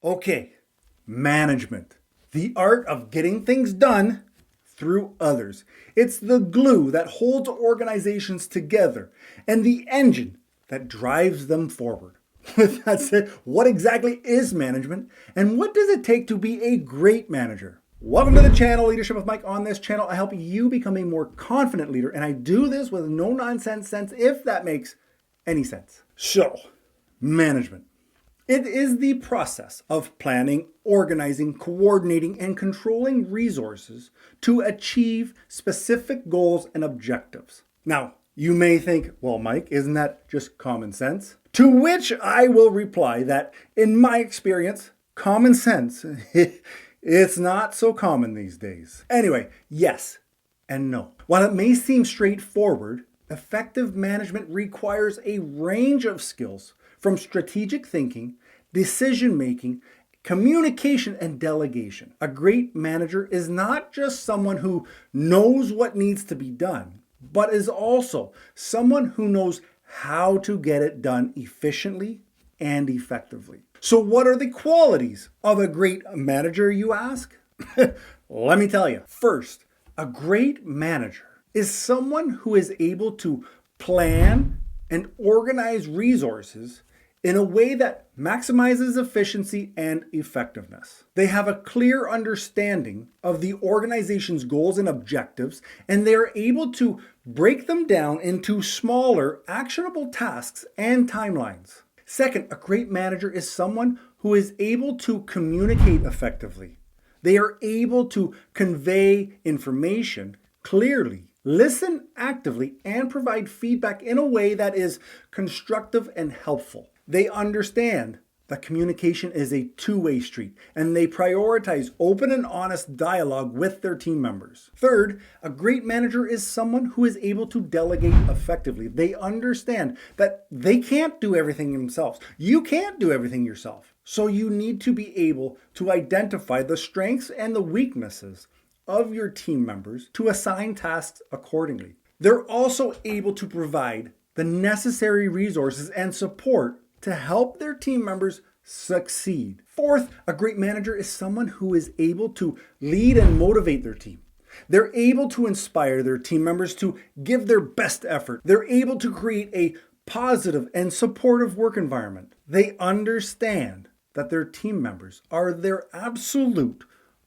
Okay, management. The art of getting things done through others. It's the glue that holds organizations together and the engine that drives them forward. With that said, what exactly is management and what does it take to be a great manager? Welcome to the channel, Leadership with Mike. On this channel, I help you become a more confident leader, and I do this with no nonsense sense, if that makes any sense. So, management. It is the process of planning, organizing, coordinating, and controlling resources to achieve specific goals and objectives. Now, you may think, well, Mike, isn't that just common sense? To which I will reply that, in my experience, common sense, it's not so common these days. Anyway, yes and no. While it may seem straightforward, effective management requires a range of skills from strategic thinking, decision-making, communication, and delegation. A great manager is not just someone who knows what needs to be done, but is also someone who knows how to get it done efficiently and effectively. So what are the qualities of a great manager, you ask? Let me tell you. First, a great manager is someone who is able to plan and organize resources in a way that maximizes efficiency and effectiveness. They have a clear understanding of the organization's goals and objectives, and they are able to break them down into smaller, actionable tasks and timelines. Second, a great manager is someone who is able to communicate effectively. They are able to convey information clearly, listen actively, and provide feedback in a way that is constructive and helpful. They understand that communication is a two-way street, and they prioritize open and honest dialogue with their team members. Third, a great manager is someone who is able to delegate effectively. They understand that they can't do everything themselves. You can't do everything yourself. So you need to be able to identify the strengths and the weaknesses of your team members to assign tasks accordingly. They're also able to provide the necessary resources and support to help their team members succeed. Fourth, a great manager is someone who is able to lead and motivate their team. They're able to inspire their team members to give their best effort. They're able to create a positive and supportive work environment. They understand that their team members are their absolute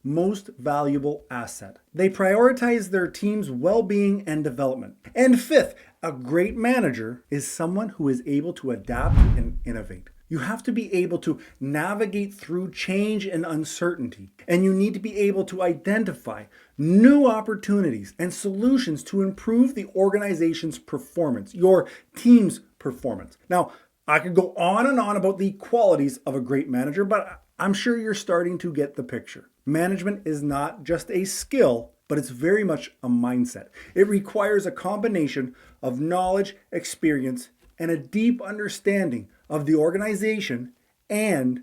most valuable asset. They prioritize their team's well-being and development. And fifth, a great manager is someone who is able to adapt and innovate. You have to be able to navigate through change and uncertainty, and you need to be able to identify new opportunities and solutions to improve the organization's performance, your team's performance. Now, I could go on and on about the qualities of a great manager, but I'm sure you're starting to get the picture. Management is not just a skill, but it's very much a mindset. It requires a combination of knowledge, experience, and a deep understanding of the organization and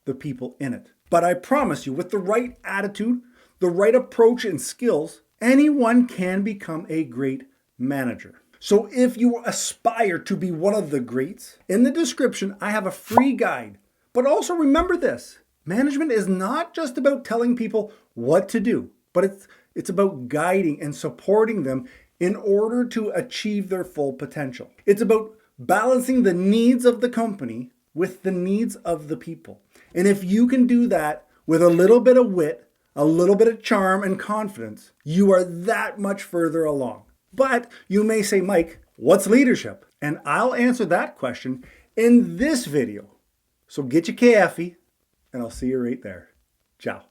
the people in it. But I promise you, with the right attitude, the right approach and skills, anyone can become a great manager. So if you aspire to be one of the greats, in the description, I have a free guide. But also remember this, management is not just about telling people what to do, but it's about guiding and supporting them in order to achieve their full potential. It's about balancing the needs of the company with the needs of the people. And if you can do that with a little bit of wit, a little bit of charm and confidence, you are that much further along. But you may say, Mike, what's leadership? And I'll answer that question in this video. So get your coffee, and I'll see you right there. Ciao.